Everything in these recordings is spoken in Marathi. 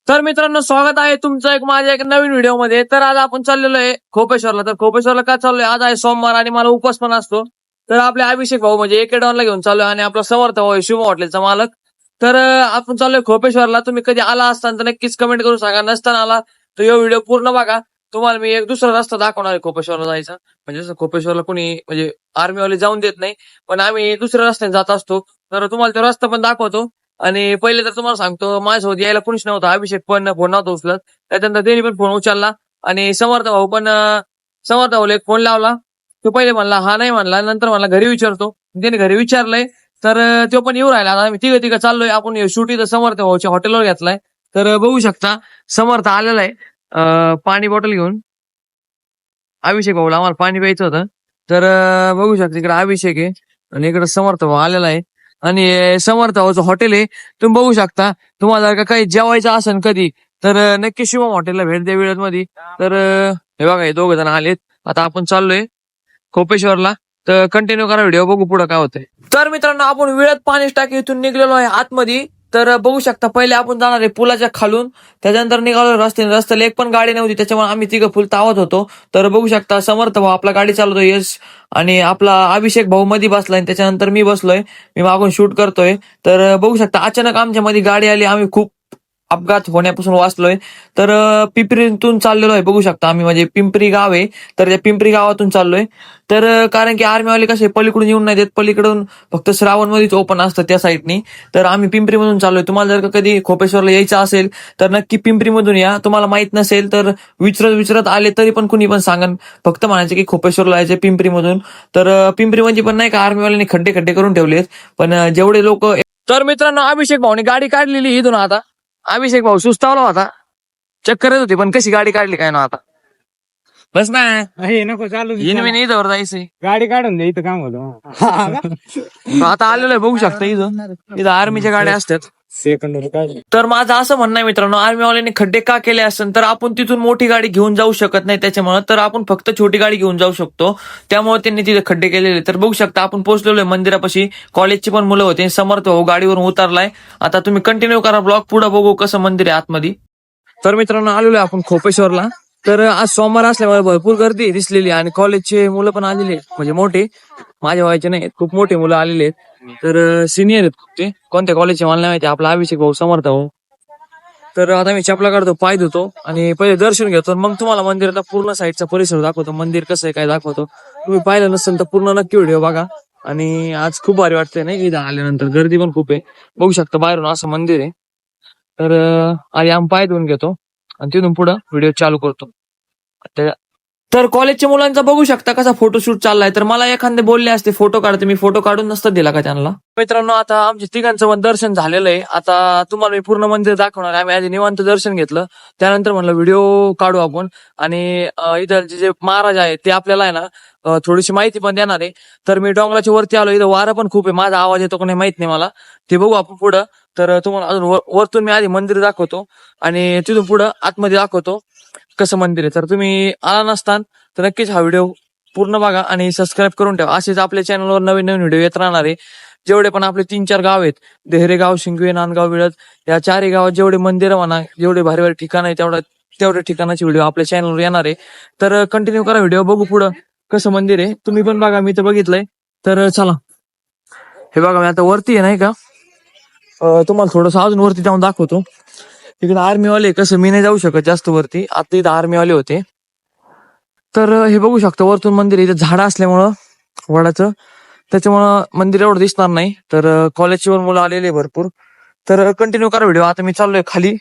तर मित्रांनो, स्वागत आहे तुमचं माझ्या एक नवीन व्हिडिओमध्ये. तर आज आपण चाललेलो आहे खोपेश्वरला. तर खोपेश्वरला का चाललोय? आज आहे सोमवार आणि मला उपवास पण असतो. तर आपले अभिषेक भाऊ म्हणजे एकेडॉनला घेऊन चाललोय आणि आपला समर्थ भाऊ आहे शुभ हॉटेलचा मालक. तर आपण चाललोय खोपेश्वरला. तुम्ही कधी आला असताना तर नक्कीच कमेंट करून सांगा. नसताना आला तर हा व्हिडिओ पूर्ण बघा. तुम्हाला मी एक दुसरा रस्ता दाखवणार आहे खोपेश्वरला जायचा. म्हणजे जसं खोपेश्वरला कोणी म्हणजे आर्मीवाले जाऊन देत नाही, पण आम्ही दुसऱ्या रस्त्याने जात असतो. तर तुम्हाला तो रस्ता पण दाखवतो. आणि पहिले तर तुम्हाला सांगतो, माझ्यासोबत यायला कोणीच नव्हतं. अभिषेक पण फोन नव्हता उचलत. त्याच्यानंतर त्यांनी पण फोन उचलला आणि समर्थ भाऊ पण समर्थ भाऊला एक फोन लावला. तो पहिले म्हणला हा नाही म्हणला, नंतर म्हणला घरी विचारतो. त्याने घरी विचारलंय तर तो पण येऊ राहिला. आता आम्ही तिघं तिघं चाललोय. आपण शूट इथं समर्थ भाऊच्या हॉटेलवर घेतलाय. तर बघू शकता समर्थ आलेला आहे पाणी बॉटल घेऊन. अभिषेक भाऊला आम्हाला पाणी प्यायचं होतं. तर बघू शकता इकडे अभिषेक आहे आणि इकडे समर्थ भाऊ आलेला आहे. आणि समर्थ भाऊचं हॉटेल आहे, तुम्ही बघू शकता. तुम्हाला जर का काही जेवायचं असेल कधी तर नक्की शिवम हॉटेलला भेट द्या वेळेत मध्ये. तर हे बघा हे दोघ जण आलेत. आता आपण चाललोय खोपेश्वरला. तर कंटिन्यू करा व्हिडिओ, बघू पुढे काय होतंय. तर मित्रांनो, आपण वेळेत पाणी टाकी इथून निघलेलो आहे आतमध्ये. तर बघू शकता पहिले आपण जाणार आहे पुलाच्या खालून, त्याच्यानंतर निघालो रस्त्याला एक पण गाडी नव्हती, त्याच्यामुळे आम्ही तिघं फुल तावत होतो. तर बघू शकता समर्थ भाऊ आपला गाडी चालवतोय यश, आणि आपला अभिषेक भाऊ मध्ये बसलाय, त्याच्यानंतर मी बसलोय, मी मागून शूट करतोय. तर बघू शकता अचानक आमच्या मध्ये गाडी आली, आम्ही खूप अपघात होण्यापासून वाचलोय. तर पिंपरीतून चाललेलो आहे, बघू शकता आम्ही, म्हणजे पिंपरी गाव आहे, तर त्या पिंपरी गावातून चाललोय. तर कारण की आर्मीवाले कसे पलीकडून येऊन नाही देत, पलीकडून फक्त श्रावण मध्येच ओपन असतं त्या साईडनी. तर आम्ही पिंपरीमधून चाललोय. तुम्हाला जर का कधी खोपेश्वरला यायचं असेल तर नक्की पिंपरीमधून या. तुम्हाला माहित नसेल तर विचारत आले तरी पण कुणी पण सांगा, फक्त म्हणायचे की खोपेश्वरला यायचे पिंपरीमधून. तर पिंपरीमध्ये पण नाही का आर्मीवाल्यांनी खड्डे खड्डे करून ठेवलेत, पण जेवढे लोक. तर मित्रांनो, अभिषेक भाऊने गाडी काढलेली इथून. आता अभिषेक भाऊ सुस्तावला होता, चक्कर येत होती, पण कशी गाडी काढली काय ना. आता बस ना, हे नको चालू दे, येईन मी नाही इथं जायचंय. गाडी काढून दे, इथं काम होतं. आता आलेलो आहे, बघू शकता इथं आर्मीच्या गाड्या असतात. सेकंड काय तर माझं असं म्हणणं आहे मित्रांनो, आर्मीवाल्यांनी खड्डे का केले असेल तर आपण तिथून मोठी गाडी घेऊन जाऊ शकत नाही, त्याच्यामुळे तर आपण फक्त छोटी गाडी घेऊन जाऊ शकतो. त्यामुळे त्यांनी तिथे खड्डे केलेले. तर बघू शकता आपण पोहोचलेलो आहे मंदिरापाशी. कॉलेजची पण मुलं होते. समर्थ भाऊ गाडीवरून उतरलाय. आता तुम्ही कंटिन्यू करा ब्लॉग, पुढे बघू कसं मंदिर आहे आतमध्ये. तर मित्रांनो, आलेलो आहे आपण खोपेश्वरला. तर आज सोमवार असल्यामुळे भरपूर गर्दी दिसलेली, आणि कॉलेजचे मुलं पण आलेले आहेत, म्हणजे मोठे, माझ्या वयाचे नाही, खूप मोठे मुलं आलेले आहेत. तर सिनियर आहेत ते. कोणत्या कॉलेजचे मला नाही माहिती. आपला अभिषेक भाऊ समर्थ भाऊ. तर आता मी चपला काढतो, पाय धुतो आणि पहिले दर्शन घेतो, मग तुम्हाला मंदिराचा पूर्ण साईडचा परिसर दाखवतो. मंदिर कसं आहे काय दाखवतो. तुम्ही पाहिलं नसेल तर पूर्ण नक्की व्हिडिओ बघा. आणि आज खूप भारी वाटतंय नाही इथं आल्यानंतर, गर्दी पण खूप आहे. बघू शकता बाहेरून असं मंदिर आहे. तर आधी आम्ही पाय धुवून घेतो आणि तिथून पुढं व्हिडिओ चालू करतो. तर कॉलेजच्या मुलांचा बघू शकता कसा फोटोशूट चाललाय. तर मला एखादे बोलले असते फोटो काढते, मी फोटो काढून नसतं दिला का त्यांना. मित्रांनो, आता आमच्या तिघांचं पण दर्शन झालेलं आहे. आता तुम्हाला मी पूर्ण मंदिर दाखवणार आहे. आम्ही आधी निवांत दर्शन घेतलं, त्यानंतर म्हणलं व्हिडिओ काढू आपण. आणि इथं जे महाराज आहेत ते आपल्याला आहे ना थोडीशी माहिती पण देणार आहे. तर मी डोंगराच्या वरती आलो, इथं वारं पण खूप आहे. माझा आवाज येतो का नाही माहित नाही मला, ते बघू आपण पुढं. तर तुम्हाला अजून वरतून मी आधी मंदिर दाखवतो आणि तिथून पुढं आतमध्ये दाखवतो कसं मंदिर आहे. तर तुम्ही आला नसतान तर नक्कीच हा व्हिडिओ पूर्ण बघा आणि सबस्क्राईब करून ठेवा. असेच आपल्या चॅनलवर नवीन नवीन व्हिडिओ येत राहणार आहे. जेवढे पण आपले 3-4 गाव आहेत, देहरेगाव, शिंगवे, नांदगाव, विळद, या 4ही गावात जेवढे मंदिरं म्हणा, जेवढे भारी भारी ठिकाण आहे, तेवढ्या ठिकाणाचे व्हिडिओ आपल्या चॅनलवर येणार आहे. तर कंटिन्यू करा व्हिडिओ, बघू पुढं कसं मंदिर आहे. तुम्ही पण बघा, मी तर बघितलंय. तर चला, हे बघा मी आता वरती आहे नाही का, तुम्हाला थोडंसं अजून वरती जाऊन दाखवतो. इकडे आर्मीवाले, कसं मी नाही जाऊ शकत जास्त वरती, आता इथं आर्मीवाले होते. तर हे बघू शकता वरतून मंदिर, इथं झाडं असल्यामुळं वडाचं, त्याच्यामुळं मंदिर एवढं दिसणार नाही. तर कॉलेजची पण मुलं आलेली भरपूर. तर कंटिन्यू करा व्हिडिओ. आता मी चाललोय खाली,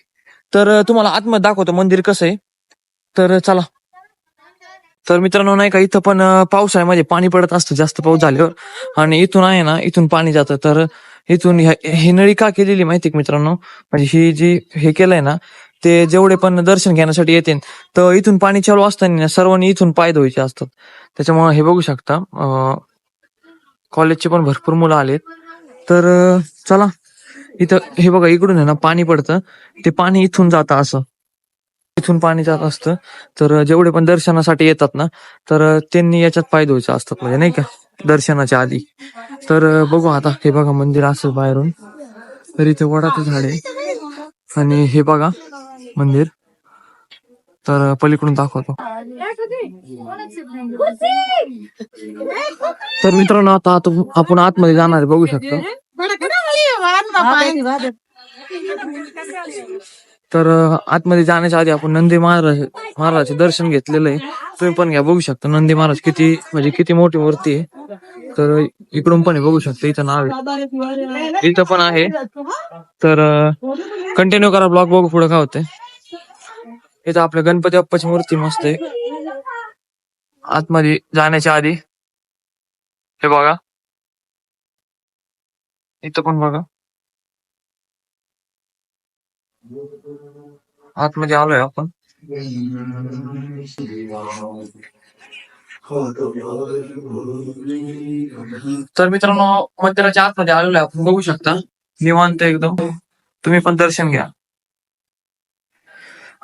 तर तुम्हाला आतमध्ये दाखवतो मंदिर कसं आहे. तर चला. तर मित्रांनो नाही का, इथं पण पावसाळ्यामध्ये पाणी पडत असतं जास्त पाऊस झाल्यावर, आणि इथून आहे ना, इथून पाणी जातं. तर इथून ही नळी का केलेली माहिती का मित्रांनो, म्हणजे ही जी हे केलंय ना, ते जेवढे पण दर्शन घेण्यासाठी येते तर इथून पाणी चालू असताना सर्वांनी इथून पाय धुवायचे असतात. त्याच्यामुळे हे बघू शकता कॉलेजचे पण भरपूर मुलं आलेत. तर चला, इथं हे बघा, इकडून आहे ना पाणी पडतं, ते पाणी इथून जातं, असं इथून पाणी जात असतं. तर जेवढे पण दर्शनासाठी येतात ना, तर त्यांनी याच्यात पाय धुवायचे असतात, म्हणजे नाही का, दर्शनाच्या आधी. तर बघू आता, हे बघा मंदिर असं बाहेरून. तर इथे वडाचं झाड आहे, आणि हे बघा मंदिर. तर पलीकडून दाखवतो. तर मित्रांनो आता आपण आतमध्ये जाणार आहे, बघू शकतो. तर आतमध्ये जाण्याच्या आधी आपण नंदी महाराजाचे दर्शन घेतलेलं आहे. तुम्ही पण घ्या, बघू शकता नंदी महाराज किती मोठी मूर्ती आहे. तर इकडून पण बघू शकता, इथं नाव आहे, इथं पण आहे. तर कंटिन्यू करा ब्लॉग, बघू पुढे काय होतंय. इथं आपल्या गणपती बाप्पाची मूर्ती मस्त आहे. आतमध्ये जाण्याच्या आधी हे बघा, इथं पण बघा. आतमध्ये आलोय आपण. तर मित्रांनो मंदिराच्या आतमध्ये आलेलो आहे आपण, बघू शकता निवांत एकदम. तुम्ही पण दर्शन घ्या.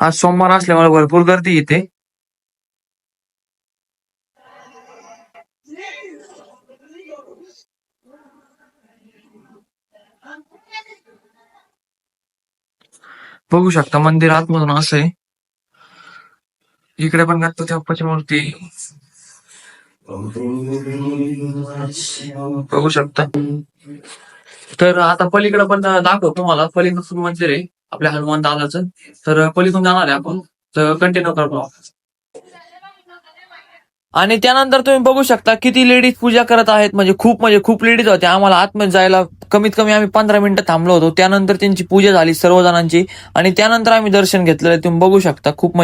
आज सोमवार असल्यामुळे भरपूर गर्दी इथे. बघू शकता मंदिर आतमधून असं आहे. इकडे पण गणपती बाप्पाची मूर्ती आहे. बघू शकता. तर आता पलीकडे पण दाखवतो तुम्हाला. पलीकडून मंदिर आहे आपल्या हनुमान दादाचं. तर पलीकडून जाणार आहे आपण. तर कंटिन्यू करतो. आणि त्यानंतर तुम्ही बघू शकता किती लेडीज पूजा करत आहेत. म्हणजे खूप लेडीज होत्या. आम्हाला आतमध्ये जायला कमीत कमी आम्ही 15 मिनिटं थांबलो होतो. त्यानंतर त्यांची पूजा झाली सर्व जणांची, आणि त्यानंतर आम्ही दर्शन घेतलेलं. तुम्ही बघू शकता खूप.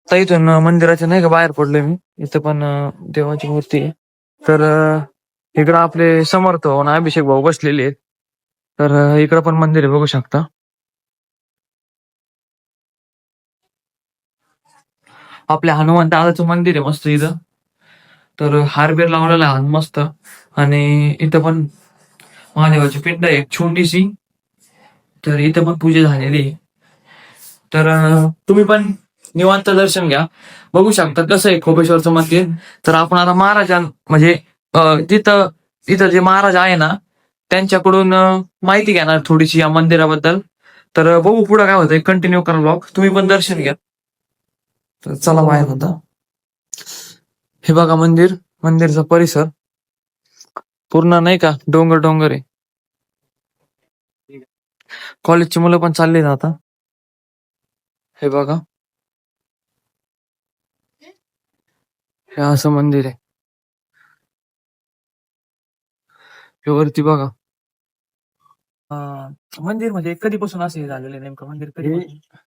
आता इथून मंदिराच्या नाही का बाहेर पडलोय मी. इथं पण देवाची मूर्ती आहे. तर इकडं आपले समर्थ आणि अभिषेक भाऊ बसलेले आहेत. तर इकडं पण मंदिर आहे, बघू शकता. आपल्या हनुमान दादाचं मंदिर आहे मस्त इथं. तर हारबीर लावलेला आहे मस्त. आणि इथं पण महादेवाची पिंड आहे एक छोटीशी. तर इथं पण पूजा झालेली आहे. तर तुम्ही पण निवांत दर्शन घ्या, बघू शकता कसं आहे खोपेश्वरचं मंदिर. तर आपण आता म्हणजे तिथं तिथं जे महाराज आहे ना त्यांच्याकडून माहिती घेणार थोडीशी या मंदिराबद्दल. तर बघू पुढे काय होतंय. कंटिन्यू करा ब्लॉग, तुम्ही पण दर्शन घ्या. तर चला बाहेर होता. हे बघा मंदिरचा परिसर पूर्ण नाही का डोंगर आहे. कॉलेजची मुलं पण चालली ना आता. हे बघा, हे असं मंदिर आहे. हे वरती बघा. मंदिर म्हणजे कधीपासून असे झालेलं नेमकं मंदिर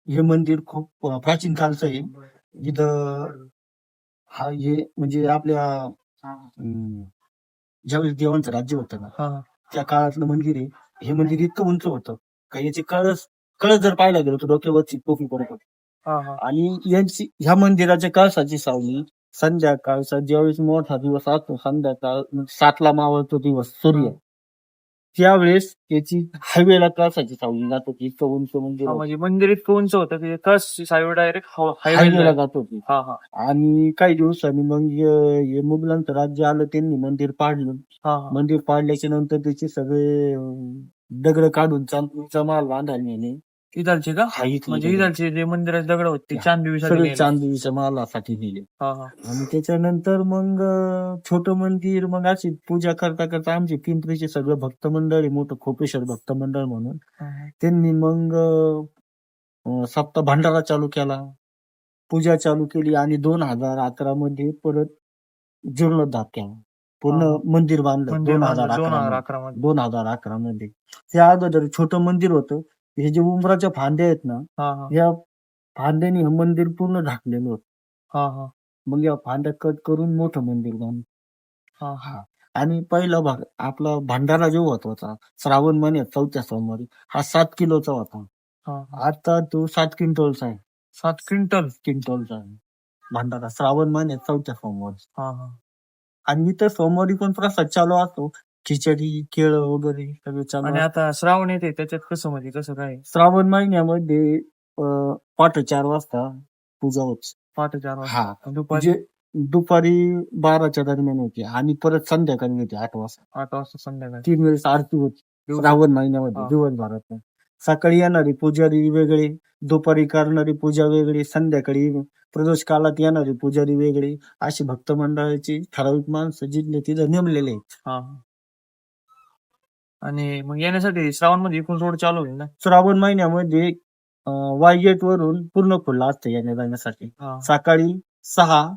हे मंदिर खूप प्राचीन काळचं आहे. इथं हे म्हणजे आपल्या ज्यावेळेस देवांचं राज्य होतं ना त्या काळातलं मंदिर आहे. हे मंदिर इतकं उंच होतं का याची कळस जर पाहायला गेलो तर डोक्यावरची टोपी पडत होती. आणि ह्या मंदिराच्या कळसाची सावली संध्याकाळचा ज्यावेळेस मोठा दिवस असतो, संध्याकाळ 7ला मावळतो दिवस सूर्य, त्यावेळेस त्याची हायवेला कळसाची सावली जात होती. इतकं उंच मंदिर म्हणजे मंदिर इतकं उंच होतं की कळस साईड डायरेक्ट हायवेला जात होती. आणि काही दिवसांनी मग हे मुघलांचं राज्य आलं, त्यांनी मंदिर पाडलं. मंदिर पाडल्याच्या नंतर त्याचे सगळे दगड काढून चांदीचा माल बांधायला नेले. इथलचे का? म्हणजे इथलचे जे मंदिराचे दगड होते सगळे चांदीच्या मालासाठी नेले. आणि त्याच्यानंतर मग छोटं मंदिर, मग अशी पूजा करता करता आमचे पिंपरीचे सगळं भक्त मंडळ आहे मोठं, खोपेश्वर भक्त मंडळ म्हणून, त्यांनी मग सप्ताह भंडारा चालू केला, पूजा चालू केली. आणि 2011 मध्ये परत जीर्णोद्धार केला, पूर्ण मंदिर बांधलं 2011 मध्ये. त्या अगोदर छोटं मंदिर होतं. हे जे उंबराच्या फांद्या आहेत ना, या फांद्याने हे मंदिर पूर्ण झाकलेलं होतं. मग या फांद्या कट करून मोठं मंदिर बांधलं. आणि पहिला भाग आपला भंडारा जो होता श्रावण महिन्यात 4थ्या सोमवारी, हा 7 किलोचा होता. आता तो 7 क्विंटलचा आहे. 7 क्विंटलचा आहे भंडारा श्रावण महिन्यात 4थ्या सोमवारी. आणि इथं सोमवारी पण प्रसाद चालू असतो, खिचडी, केळं वगैरे सगळं चालू. आणि आता श्रावण येते त्याच्यात कसं काय? श्रावण महिन्यामध्ये पहाटे 4 वाजता पूजा होते. पहाटे 4 वाजता दुपारी 12च्या दरम्यान होते आणि परत संध्याकाळी होते 8 वाजता. 8 वाजता संध्याकाळी 3 वेळेस आरती होती श्रावण महिन्यामध्ये दिवसभरात. सकाळी येणारी पुजारी वेगळे, दुपारी करणारी पूजा वेगळी, संध्याकाळी प्रदोष काळात येणारे पुजारी वेगळे, अशी भक्त मंडळाची ठराविक माणसं जिथले तिथं नेमलेले आहेत. हा. आणि मग येण्यासाठी श्रावण मध्ये इकडून रोड चालू होईल ना? श्रावण महिन्यामध्ये वायगेट वरून पूर्ण खुल्ला असतं येण्या जाण्यासाठी. हा. सकाळी 6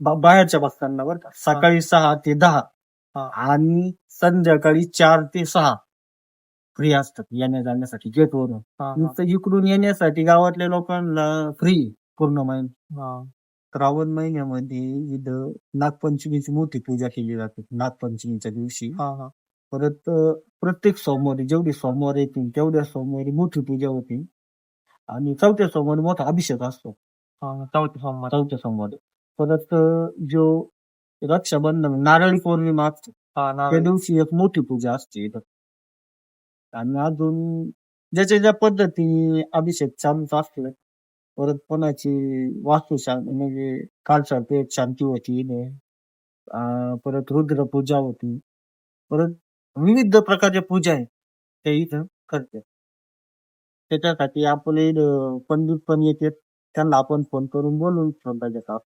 बाहेरच्या भक्तांना बरं का, सकाळी 6 ते 10 हा. आणि संध्याकाळी 4 ते 6 फ्री असतात येण्या जाण्यासाठी गेट वरून. हा. नुसतं इकडून येण्यासाठी गावातल्या लोकांना फ्री पूर्ण महिना. हा. श्रावण महिन्यामध्ये इथं नागपंचमीची मोठी पूजा केली जाते नागपंचमीच्या दिवशी. हा. परत प्रत्येक सोमवारी जेवढे सोमवार येतील तेवढ्या सोमवारी मोठी पूजा होती आणि चौथ्या सोमवारी मोठा अभिषेक असतो. हा. सोमवार. चौथ्या सोमवारी परत जो रक्षाबंधन नारळी पौर्णिमा असते त्या दिवशी एक मोठी पूजा असते इथं. आणि अजून ज्याच्या ज्या पद्धतीने अभिषेक चालूच असले. परत कोणाची वास्तुशांती म्हणजे कालसर्पेट शांती होती परत रुद्रपूजा होती. परत विविध प्रकारच्या पूजा आहेत त्या इथं करतात. त्याच्यासाठी आपले पंडित पण येतात, त्यांना आपण फोन करून बोलून श्रद्धा घेतात.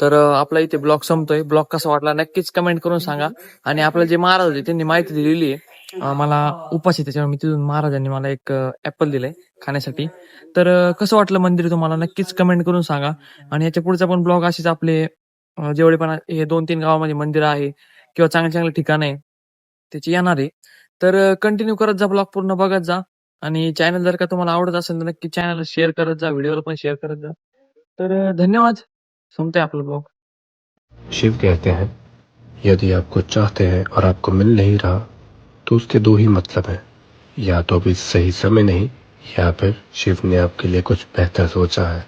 तर आपला इथे ब्लॉग संपतोय. ब्लॉग कसा वाटला नक्कीच कमेंट करून सांगा. आणि आपलं जे महाराज होते त्यांनी माहिती दिलेली आहे. मला उपास आहे त्याच्यामुळे मी तिथून महाराजांनी मला एक ऍपल दिलंय खाण्यासाठी. तर कसं वाटलं मंदिर तुम्हाला नक्कीच कमेंट करून सांगा. आणि याच्या पुढचा पण ब्लॉग असेच आपले जेवढे पण हे 2-3 गावामध्ये मंदिर आहे किंवा चांगले चांगले ठिकाण आहे त्याची येणार आहे. तर कंटिन्यू करत जा, ब्लॉग पूर्ण बघत जा. आणि चॅनल जर का तुम्हाला आवडत असेल तर नक्की चॅनल शेअर करत जा, व्हिडिओला पण शेअर करत जा. तर धन्यवाद. संपते आपलं ब्लॉग. शिव कहते हैं, यदि आप कुछ चाहते हैं और आपको मिल नहीं रहा तो उसके दो ही मतलब हैं, या तो अभी सही समय नहीं या फिर शिव ने आपके लिए कुछ बेहतर सोचा है.